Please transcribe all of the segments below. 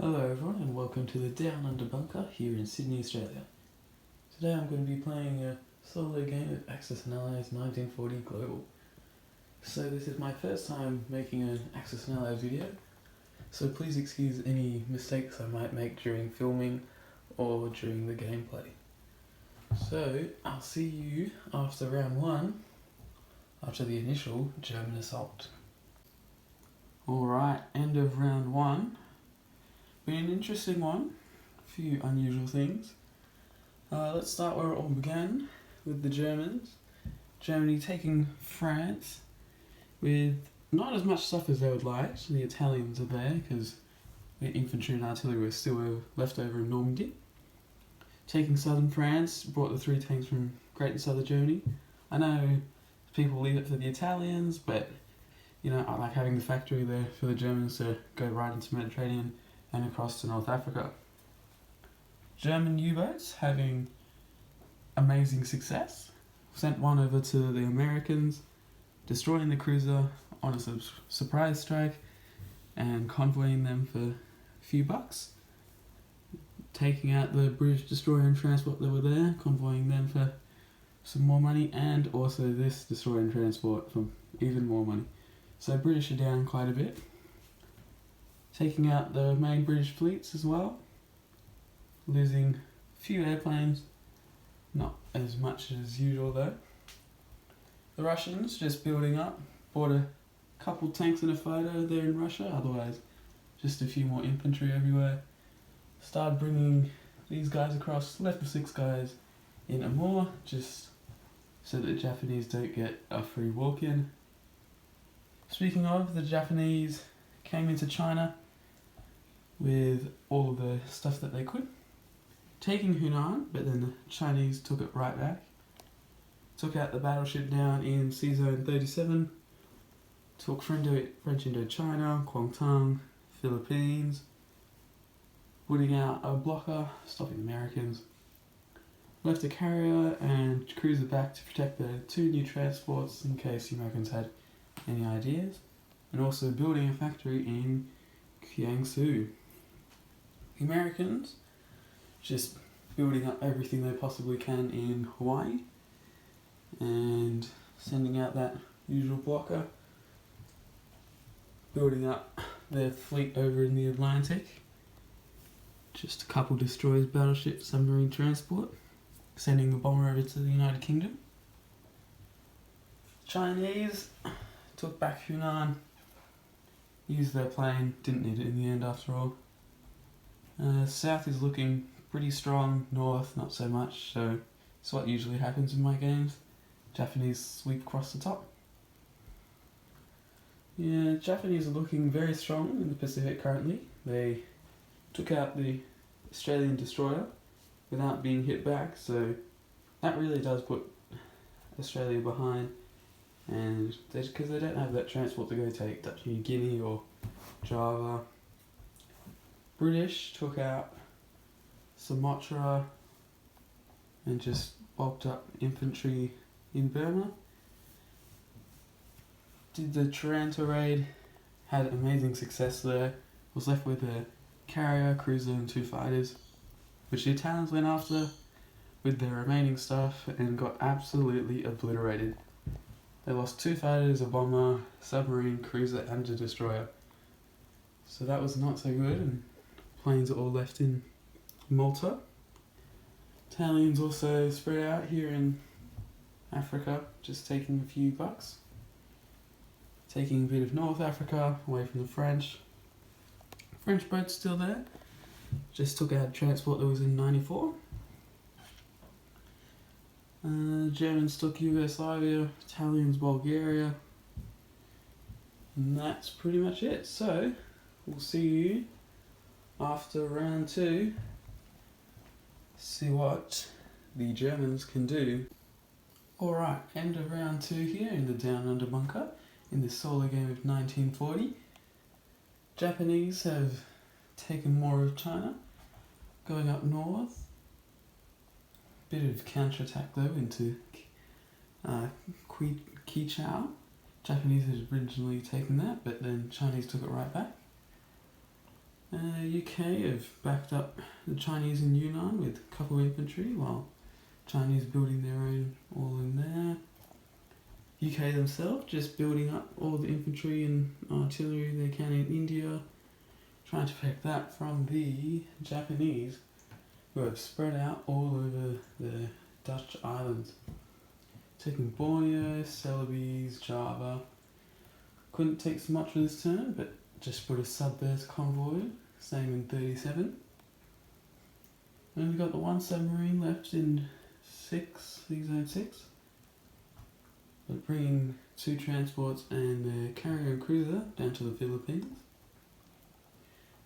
Hello everyone and welcome to the Down Under Bunker here in Sydney, Australia. Today I'm going to be playing a solo game of Axis and Allies 1940 Global. So this is my first time making an Axis and Allies video, so please excuse any mistakes I might make during filming or during the gameplay. So I'll see you after round 1, after the initial German assault. Alright, end of round 1. Been an interesting one, a few unusual things. Let's start where it all began, with the Germans. Germany taking France with not as much stuff as they would like. So the Italians are there because the infantry and artillery were still left over in Normandy. Taking southern France, brought the 3 tanks from Great and Southern Germany. I know people leave it for the Italians, but you know, I like having the factory there for the Germans to go right into the Mediterranean and across to North Africa. German U-boats having amazing success. Sent one over to the Americans, destroying the cruiser on a surprise strike and convoying them for a few bucks. Taking out the British destroyer and transport that were there, convoying them for some more money, and also this destroyer and transport for even more money. So British are down quite a bit. Taking out the main British fleets as well, losing a few airplanes, not as much as usual though. The Russians just building up, bought a couple tanks and a fighter there in Russia, otherwise just a few more infantry everywhere. Started bringing these guys across, left the 6 guys in Amur, just so that the Japanese don't get a free walk-in. Speaking of, the Japanese came into China with all of the stuff that they could, taking Hunan, but then the Chinese took it right back. Took out the battleship down in Sea Zone 37, took French Indochina, Guangdong, Philippines, putting out a blocker, stopping the Americans. Left a carrier and cruiser back to protect the 2 new transports in case the Americans had any ideas, and also building a factory in Jiangsu. The Americans just building up everything they possibly can in Hawaii and sending out that usual blocker, building up their fleet over in the Atlantic, just a couple destroyers, battleships, submarine transport, sending the bomber over to the United Kingdom. Chinese took back Hunan, used their plane, didn't need it in the end after all. South is looking pretty strong, north not so much, so it's what usually happens in my games. Japanese sweep across the top. Yeah, Japanese are looking very strong in the Pacific currently. They took out the Australian destroyer without being hit back, so that really does put Australia behind, and because they don't have that transport to go take Dutch New Guinea or Java. British took out Sumatra and just bulked up infantry in Burma. Did the Taranto raid, had amazing success there, was left with a carrier, cruiser and 2 fighters, which the Italians went after with their remaining stuff and got absolutely obliterated. They lost 2 fighters, a bomber, submarine, cruiser and a destroyer. So that was not so good, and planes are all left in Malta. Italians also spread out here in Africa, just taking a few bucks. Taking a bit of North Africa, away from the French. French boat's still there, just took out transport that was in 94. Germans took Yugoslavia, Italians Bulgaria, and that's pretty much it. So, we'll see you after round 2, see what the Germans can do. Alright, end of round 2 here in the Down Under Bunker, in this solo game of 1940. Japanese have taken more of China, going up north. Bit of counter-attack though into Qichao. Japanese had originally taken that, but then Chinese took it right back. UK have backed up the Chinese in Yunnan with a couple infantry, while Chinese building their own all in there. UK themselves just building up all the infantry and artillery they can in India, trying to protect that from the Japanese, who have spread out all over the Dutch islands, taking Borneo, Celebes, Java. Couldn't take so much for this turn, but just put a subverse convoy, same in 37. And we've got the one submarine left in Zone 6. But bringing 2 transports and the carrier and cruiser down to the Philippines.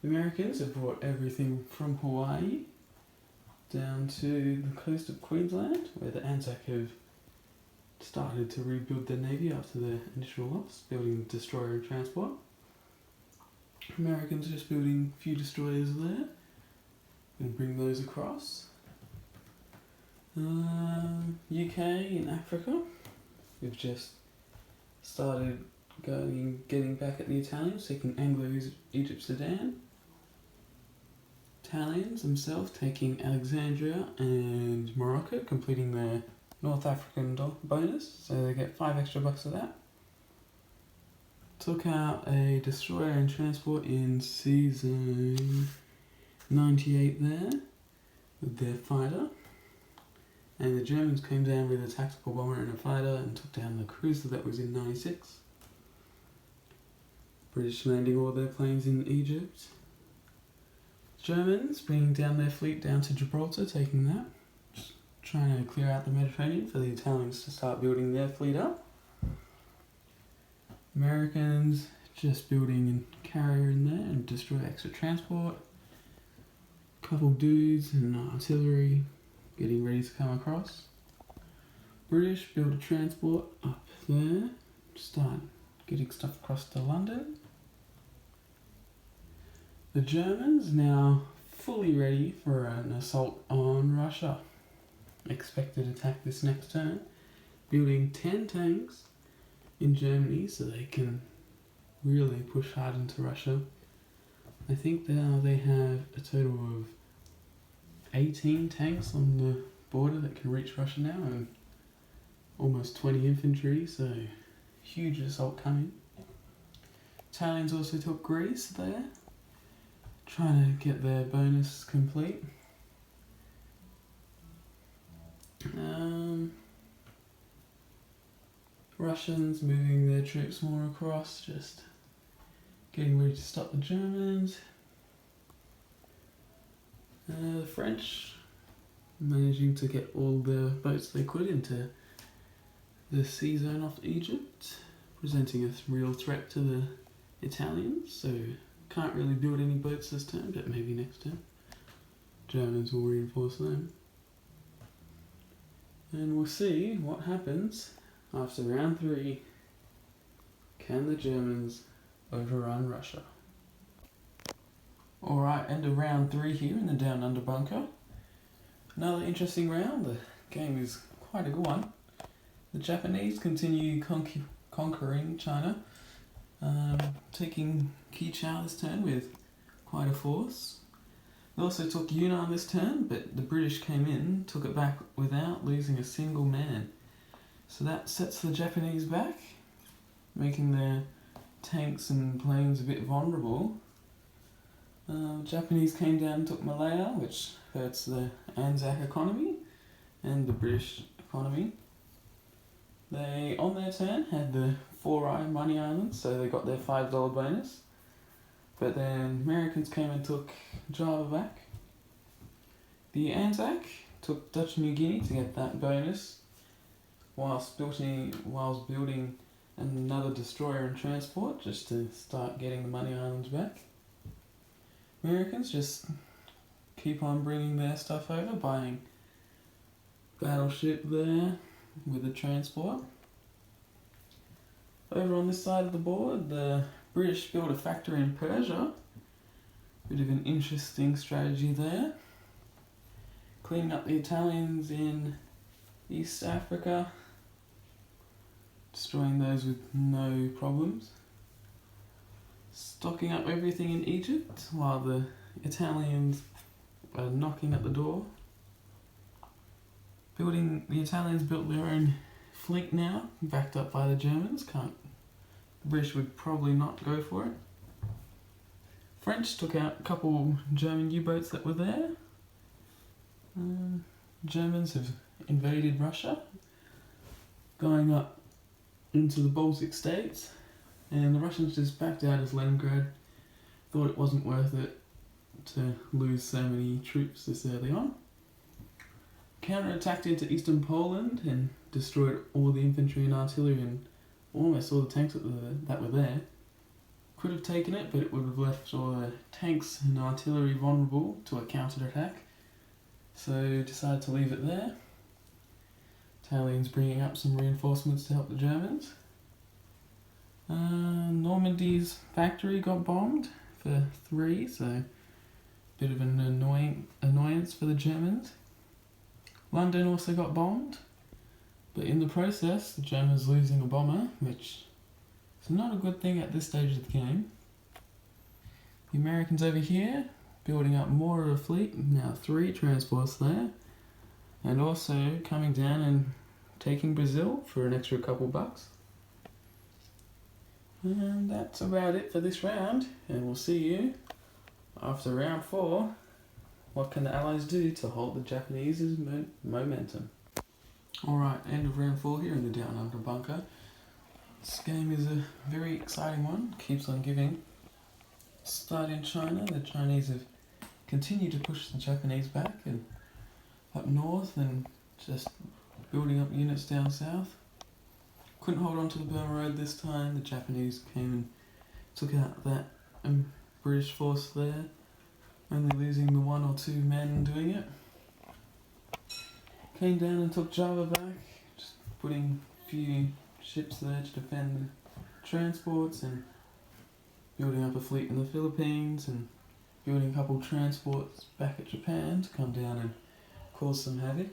The Americans have brought everything from Hawaii down to the coast of Queensland, where the Anzac have started to rebuild their navy after their initial loss, building destroyer and transport. Americans just building a few destroyers there and bring those across. UK in Africa, we've just started getting back at the Italians, taking Anglo-Egypt Sudan. Italians themselves taking Alexandria and Morocco, completing their North African bonus, so they get $5 extra for that. Took out a destroyer and transport in Zone 98 there with their fighter, and the Germans came down with a tactical bomber and a fighter and took down the cruiser that was in 96. British landing all their planes in Egypt. Germans bringing down their fleet down to Gibraltar, taking that, just trying to clear out the Mediterranean for the Italians to start building their fleet up. Americans just building a carrier in there and destroy extra transport. Couple dudes and artillery getting ready to come across. British build a transport up there, start getting stuff across to London. The Germans now fully ready for an assault on Russia. Expected attack this next turn, building 10 tanks in Germany so they can really push hard into Russia. I think now they have a total of 18 tanks on the border that can reach Russia now, and almost 20 infantry, so huge assault coming. Italians also took Greece there, trying to get their bonus complete. Russians moving their troops more across, just getting ready to stop the Germans. The French managing to get all the boats they could into the sea zone off Egypt, presenting a real threat to the Italians, so can't really build any boats this turn, but maybe next turn. Germans will reinforce them. And we'll see what happens after round 3. Can the Germans overrun Russia? Alright, end of round 3 here in the Down Under bunker. Another interesting round. The game is quite a good one. The Japanese continue conquering China, taking Qichao this turn with quite a force. They also took Yunnan this turn, but the British came in, took it back without losing a single man. So that sets the Japanese back, making their tanks and planes a bit vulnerable. Japanese came down and took Malaya, which hurts the Anzac economy and the British economy. They, on their turn, had the 4 money islands, so they got their $5 bonus. But then Americans came and took Java back. The Anzac took Dutch New Guinea to get that bonus, whilst building another destroyer and transport, just to start getting the money islands back. Americans just keep on bringing their stuff over, buying battleship there with the transport. Over on this side of the board, the British built a factory in Persia. Bit of an interesting strategy there. Cleaning up the Italians in East Africa, destroying those with no problems. stocking up everything in Egypt while the Italians are knocking at the door. The Italians built their own fleet now, backed up by the Germans. The British would probably not go for it. French took out a couple German U-boats that were there. Germans have invaded Russia, going up into the Baltic states, and the Russians just backed out of Leningrad, thought it wasn't worth it to lose so many troops this early on. Counter-attacked into eastern Poland and destroyed all the infantry and artillery and almost all the tanks that were there. Could have taken it, but it would have left all the tanks and artillery vulnerable to a counter-attack, so decided to leave it there. Italians bringing up some reinforcements to help the Germans. Normandy's factory got bombed for 3, so bit of an annoyance for the Germans. London also got bombed, but in the process, the Germans losing a bomber, which is not a good thing at this stage of the game. The Americans over here, building up more of a fleet, now 3 transports there, and also coming down and taking Brazil for an extra couple bucks. And that's about it for this round, and we'll see you after round 4. What can the Allies do to hold the Japanese's momentum? Alright, end of round 4 here in the Down Under bunker. This game is a very exciting one, keeps on giving. Start in China, the Chinese have continued to push the Japanese back and up north and just building up units down south. Couldn't hold on to the Burma Road this time, the Japanese came and took out that British force there, only losing the 1 or 2 men doing it. Came down and took Java back, just putting a few ships there to defend the transports and building up a fleet in the Philippines and building a couple transports back at Japan to come down and cause some havoc.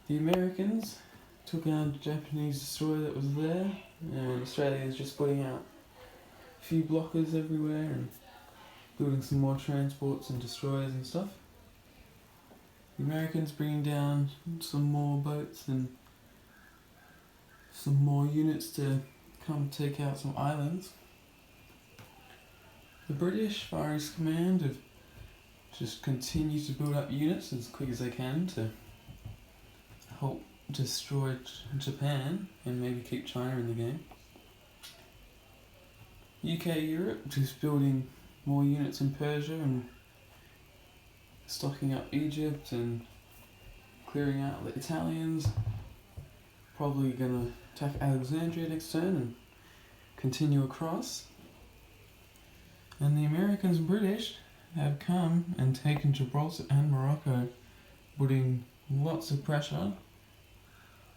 The Americans took out a Japanese destroyer that was there, and Australia is just putting out a few blockers everywhere and building some more transports and destroyers and stuff. The Americans bringing down some more boats and some more units to come take out some islands. The British Far East Command have just continued to build up units as quick as they can to help destroy Japan and maybe keep China in the game. UK Europe just building more units in Persia and stocking up Egypt and clearing out the Italians. Probably gonna attack Alexandria next turn and continue across. And the Americans and British have come and taken Gibraltar and Morocco, putting lots of pressure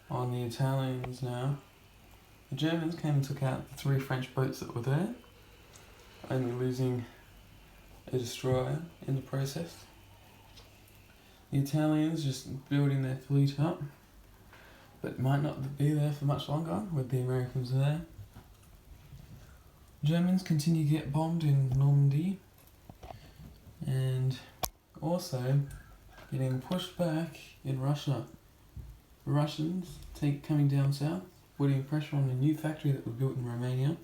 on the Italians now. The Germans came and took out the 3 French boats that were there, only losing a destroyer in the process. The Italians just building their fleet up, but might not be there for much longer with the Americans there. Germans continue to get bombed in Normandy and also getting pushed back in Russia. The Russians coming down south, putting pressure on a new factory that was built in Romania.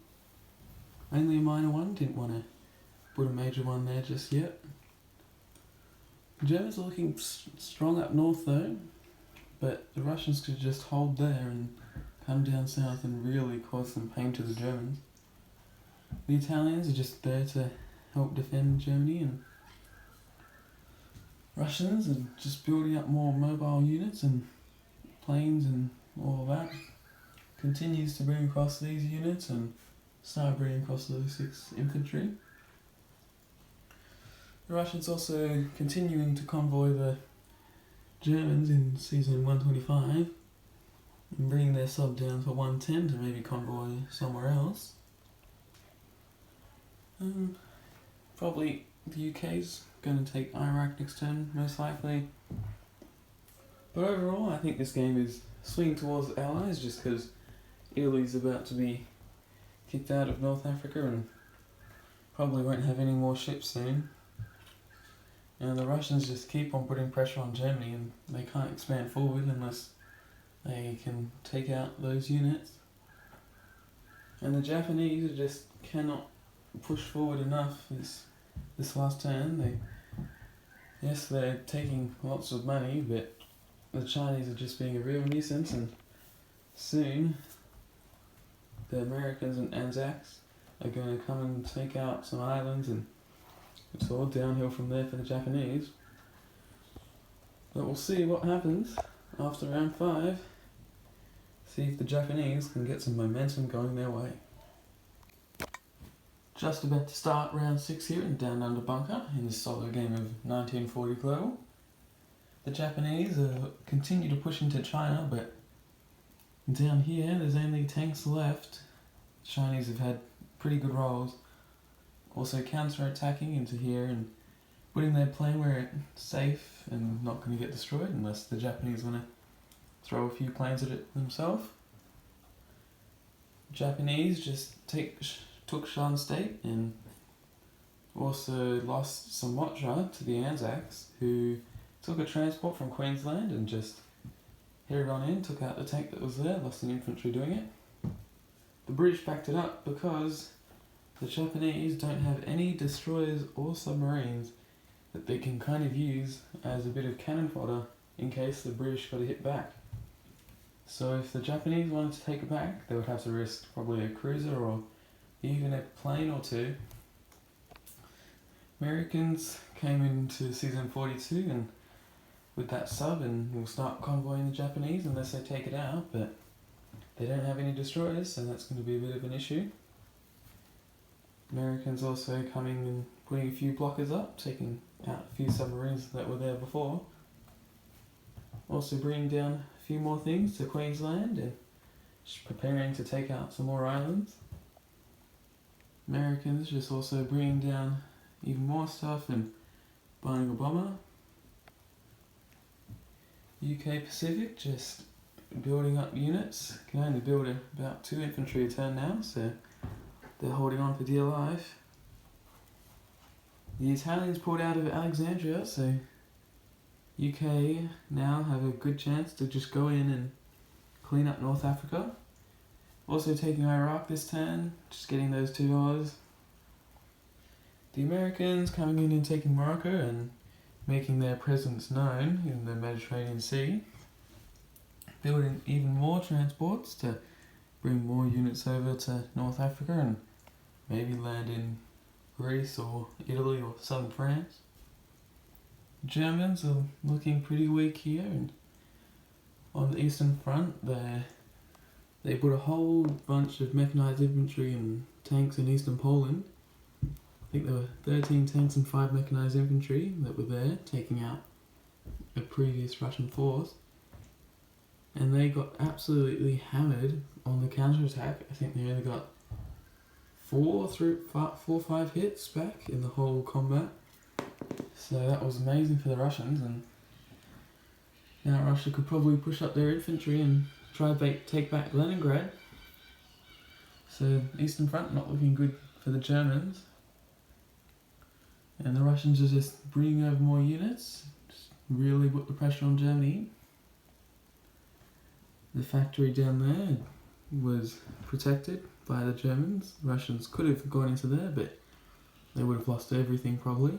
Only a minor one, didn't want to put a major one there just yet. The Germans are looking strong up north though, but the Russians could just hold there and come down south and really cause some pain to the Germans. The Italians are just there to help defend Germany, and Russians are just building up more mobile units and planes and all of that. Continues to bring across these units and start bringing across the 6th Infantry. The Russians also continuing to convoy the Germans in season 125 and bringing their sub down to 110 to maybe convoy somewhere else. Probably the UK's going to take Iraq next turn, most likely. But overall, I think this game is swinging towards the Allies just because Italy's about to be kicked out of North Africa and probably won't have any more ships soon. And the Russians just keep on putting pressure on Germany, and they can't expand forward unless they can take out those units. And the Japanese just cannot push forward enough this last turn. They're taking lots of money, but the Chinese are just being a real nuisance, and soon the Americans and Anzacs are going to come and take out some islands, and it's all downhill from there for the Japanese. But we'll see what happens after round 5. See if the Japanese can get some momentum going their way. Just about to start round 6 here in Down Under Bunker in this solo game of 1940 Global. The Japanese continue to push into China, but down here there's only tanks left. The Chinese have had pretty good rolls, also counter-attacking into here and putting their plane where it's safe and not going to get destroyed unless the Japanese want to throw a few planes at it themselves. Japanese just took Shan State and also lost Sumatra to the Anzacs, who took a transport from Queensland and just headed on in, took out the tank that was there, lost some infantry doing it. The British backed it up because the Japanese don't have any destroyers or submarines that they can kind of use as a bit of cannon fodder in case the British got a hit back. So if the Japanese wanted to take it back, they would have to risk probably a cruiser or even a plane or two. Americans came into season 42 and with that sub and will start convoying the Japanese unless they take it out, but they don't have any destroyers, so that's going to be a bit of an issue. Americans also coming and putting a few blockers up, taking out a few submarines that were there before. Also bringing down a few more things to Queensland and just preparing to take out some more islands. Americans just also bringing down even more stuff and buying a bomber. UK Pacific just building up units, can only build about 2 infantry a turn now, so they're holding on for dear life. The Italians pulled out of Alexandria, so UK now have a good chance to just go in and clean up North Africa. Also taking Iraq this turn, just getting those 2 O's. The Americans coming in and taking Morocco and making their presence known in the Mediterranean Sea. Building even more transports to bring more units over to North Africa and maybe land in Greece or Italy or southern France. Germans are looking pretty weak here, and on the Eastern Front they put a whole bunch of mechanized infantry and tanks in eastern Poland. I think there were 13 tanks and 5 mechanized infantry that were there, taking out a previous Russian force. And they got absolutely hammered on the counterattack. I think they only got 4 or 5 hits back in the whole combat. So that was amazing for the Russians, and now Russia could probably push up their infantry and try to take back Leningrad. So Eastern Front not looking good for the Germans. And the Russians are just bringing over more units, just really put the pressure on Germany. The factory down there was protected by the Germans. The Russians could have gone into there, but they would have lost everything probably.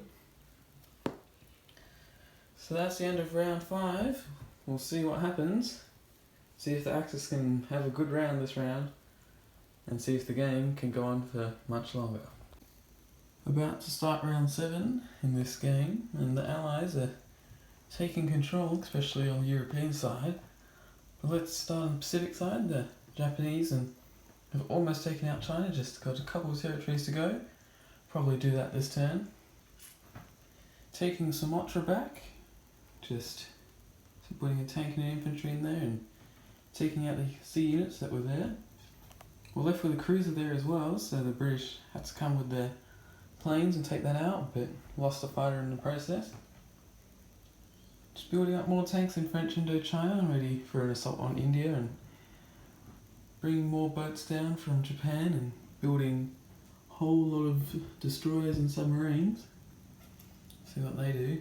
So that's the end of round 5. We'll see what happens. See if the Axis can have a good round this round, and see if the game can go on for much longer. About to start round 7 in this game, and the Allies are taking control, especially on the European side. But let's start on the Pacific side. The Japanese have almost taken out China, just got a couple of territories to go. Probably do that this turn. Taking Sumatra back, just putting a tank and an infantry in there and taking out the sea units that were there. We're left with a cruiser there as well, so the British had to come with their planes and take that out, but lost a fighter in the process. Just building up more tanks in French Indochina, ready for an assault on India, and bringing more boats down from Japan and building a whole lot of destroyers and submarines. See what they do.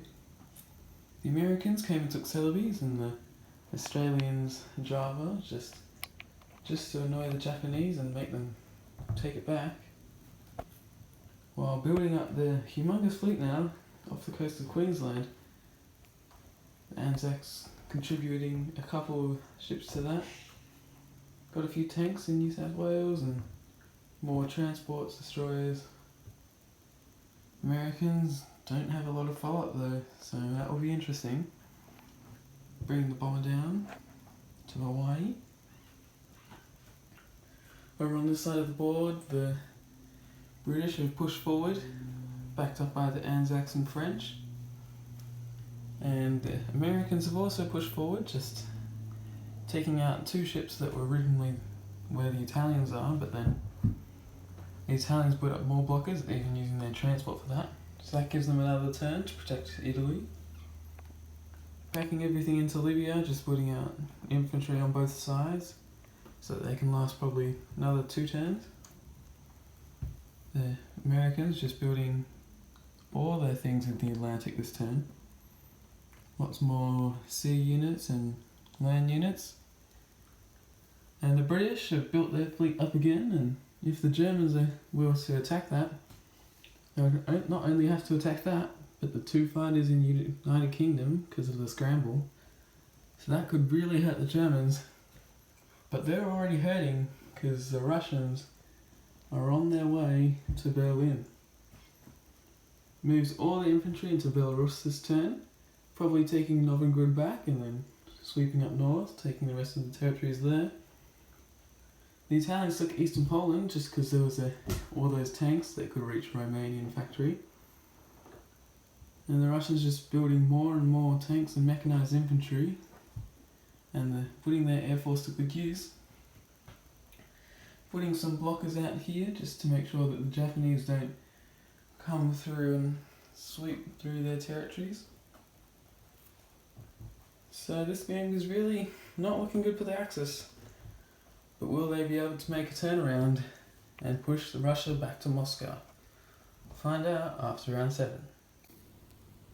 The Americans came and took Celebes, and the Australians Java, just to annoy the Japanese and make them take it back. While building up the humongous fleet now off the coast of Queensland, the Anzacs contributing a couple of ships to that. Got a few tanks in New South Wales and more transports, destroyers. Americans don't have a lot of follow-up though, so that will be interesting. Bringing the bomber down to Hawaii. Over on this side of the board, the British have pushed forward, backed up by the Anzacs and French. And the Americans have also pushed forward, just taking out two ships that were originally where the Italians are, but then the Italians put up more blockers, even using their transport for that. So that gives them another turn to protect Italy. Backing everything into Libya, just putting out infantry on both sides, so that they can last probably another 2 turns. The Americans just building all their things in the Atlantic this turn. Lots more sea units and land units. And the British have built their fleet up again, and if the Germans are willing to attack that, they'll not only have to attack that, but the 2 fighters in United Kingdom because of the scramble. So that could really hurt the Germans. But they're already hurting because the Russians are on their way to Berlin. Moves all the infantry into Belarus this turn, probably taking Novigrad back and then sweeping up north, taking the rest of the territories there. The Italians took eastern Poland just because there was all those tanks that could reach a Romanian factory. And the Russians just building more and more tanks and mechanized infantry, and they're putting their air force to good use. Putting some blockers out here just to make sure that the Japanese don't come through and sweep through their territories. So this game is really not looking good for the Axis. But will they be able to make a turnaround and push Russia back to Moscow? Find out after round 7.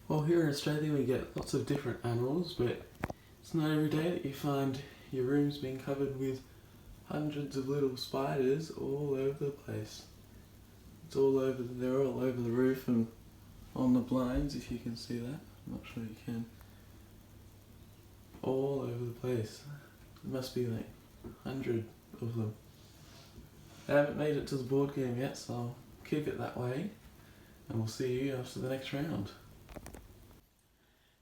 Well, here in Australia we get lots of different animals, but it's not every day that you find your rooms being covered with hundreds of little spiders all over the place. They're all over the roof and on the blinds, if you can see that. I'm not sure you can. All over the place. There must be like 100 of them. I haven't made it to the board game yet, so I'll keep it that way, and we'll see you after the next round.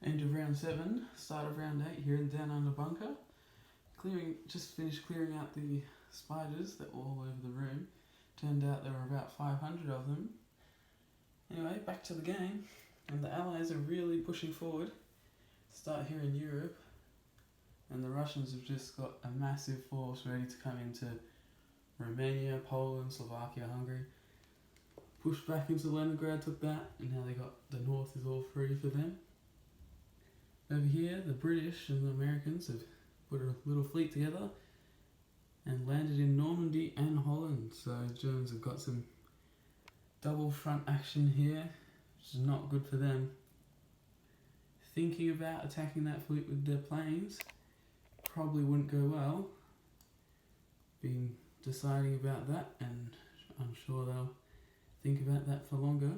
End of round 7, start of round 8 here in Down Under Bunker. Just finished clearing out the spiders that were all over the room. Turned out there were about 500 of them. Anyway, back to the game, and the Allies are really pushing forward. Start here in Europe, and the Russians have just got a massive force ready to come into Romania, Poland, Slovakia, Hungary. Pushed back into Leningrad, took that, and now they got the north is all free for them. Over here, the British and the Americans have put a little fleet together and landed in Normandy and Holland. So Germans have got some double front action here, which is not good for them. Thinking about attacking that fleet with their planes probably wouldn't go well. Been deciding about that, and I'm sure they'll think about that for longer.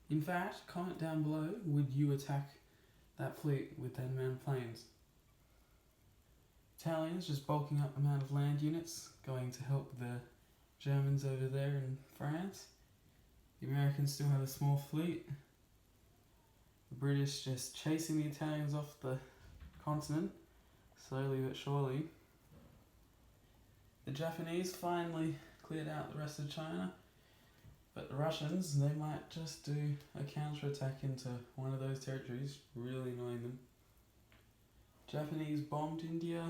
In fact, comment down below, would you attack that fleet with that amount of planes? Italians just bulking up the amount of land units, going to help the Germans over there in France. The Americans still have a small fleet. The British just chasing the Italians off the continent, slowly but surely. The Japanese finally cleared out the rest of China, but the Russians, they might just do a counter-attack into one of those territories, really annoying them. Japanese bombed India.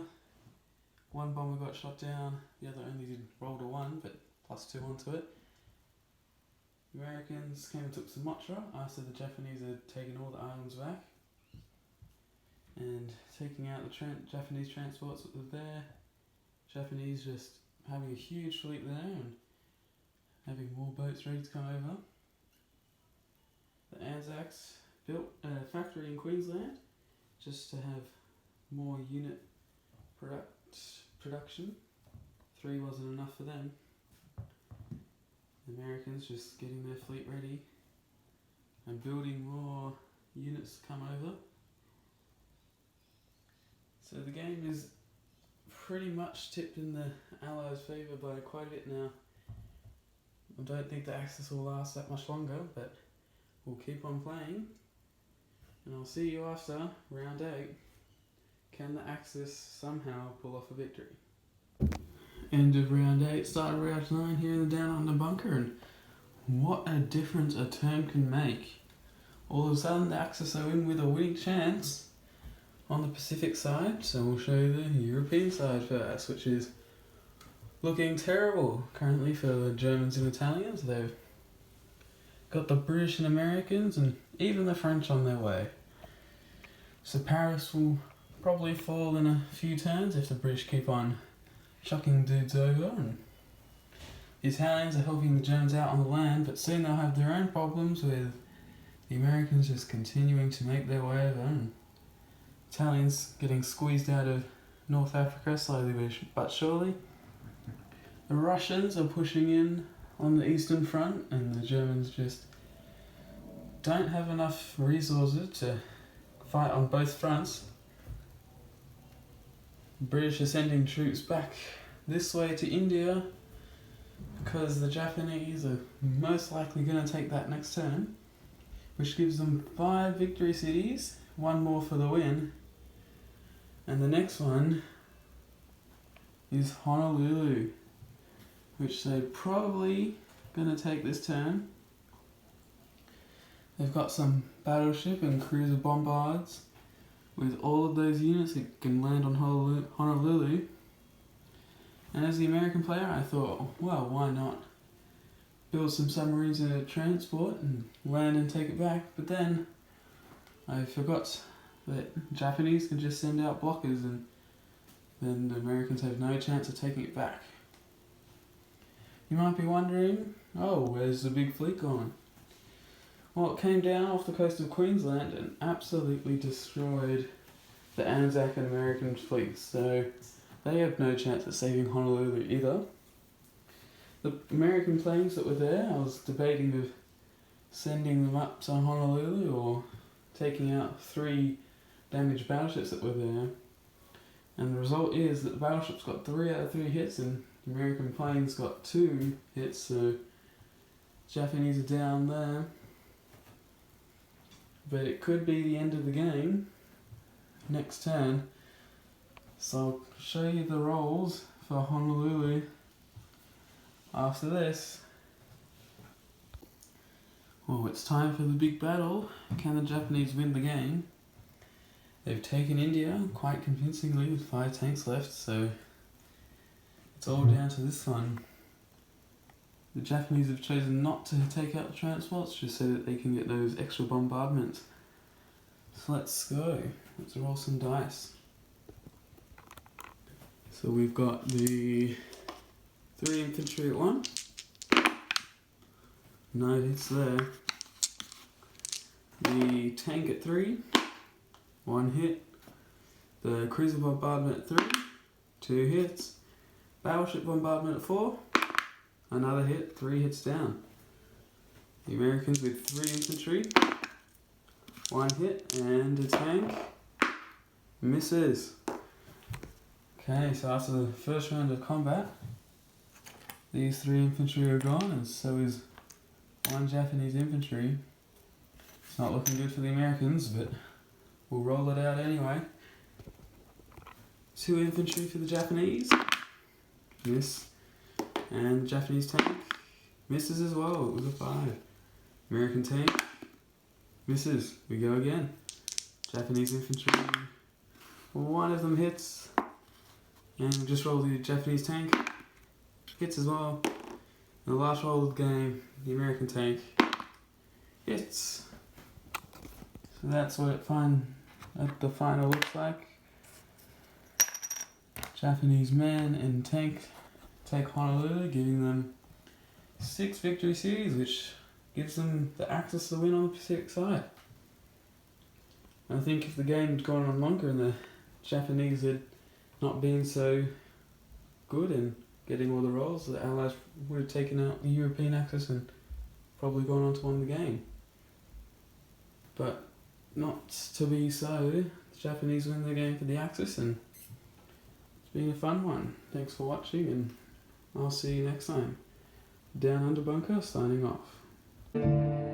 One bomber got shot down, the other only did roll to 1, but +2 onto it. The Americans came and took Sumatra after the Japanese had taken all the islands back, and taking out the Japanese transports that were there. Japanese just having a huge fleet there and having more boats ready to come over. The Anzacs built a factory in Queensland just to have more unit production. 3 wasn't enough for them. The Americans just getting their fleet ready and building more units to come over. So the game is pretty much tipped in the Allies' favour by quite a bit now. I don't think the Axis will last that much longer, but we'll keep on playing. And I'll see you after round 8. Can the Axis somehow pull off a victory? End of round 8, start of round 9 here in the Down Under bunker, and what a difference a turn can make. All of a sudden the Axis are in with a winning chance on the Pacific side, so we'll show you the European side first, which is looking terrible currently for the Germans and Italians. They've got the British and Americans and even the French on their way. So Paris will probably fall in a few turns if the British keep on chucking dudes over, and the Italians are helping the Germans out on the land, but soon they'll have their own problems with the Americans just continuing to make their way over, and Italians getting squeezed out of North Africa slowly but surely. The Russians are pushing in on the Eastern Front, and the Germans just don't have enough resources to fight on both fronts. The British are sending troops back this way to India because the Japanese are most likely going to take that next turn, which gives them 5 victory cities, 1 more for the win. And the next one is Honolulu, which they're probably going to take this turn. They've got some battleship and cruiser bombards with all of those units that can land on Honolulu. And as the American player, I thought, well, why not build some submarines in a transport and land and take it back? But then I forgot that Japanese can just send out blockers, and then the Americans have no chance of taking it back. You might be wondering, oh, where's the big fleet gone? Well, it came down off the coast of Queensland and absolutely destroyed the Anzac and American fleets, so they have no chance of saving Honolulu either. The American planes that were there, I was debating of sending them up to Honolulu or taking out 3 damaged battleships that were there. And the result is that the battleships got 3 out of 3 hits and the American planes got 2 hits, so Japanese are down there. But it could be the end of the game next turn. So I'll show you the rolls for Honolulu after this. Well, it's time for the big battle. Can the Japanese win the game? They've taken India quite convincingly with 5 tanks left, so it's all down to this one. The Japanese have chosen not to take out the transports just so that they can get those extra bombardments. So let's go. Let's roll some dice. So we've got the 3 infantry at 1. No hits there. The tank at 3. 1 hit. The cruiser bombardment at 3. 2 hits. Battleship bombardment at 4. Another hit, 3 hits down. The Americans with 3 infantry, 1 hit, and a tank misses. Okay, so after the first round of combat, these 3 infantry are gone, and so is 1 Japanese infantry. It's not looking good for the Americans, but we'll roll it out anyway. 2 infantry for the Japanese, miss. And the Japanese tank misses as well, it was a 5. American tank misses, we go again. Japanese infantry, 1 of them hits. And we just roll the Japanese tank, hits as well. And the last roll of the game, the American tank hits. So that's what the final looks like. Japanese man and tank take Honolulu, giving them 6 victory series, which gives them the Axis to win on the Pacific side. And I think if the game had gone on longer and the Japanese had not been so good in getting all the rolls, the Allies would have taken out the European Axis and probably gone on to win the game. But not to be so. The Japanese win the game for the Axis, and it's been a fun one. Thanks for watching, and I'll see you next time. Down Under Bunker signing off.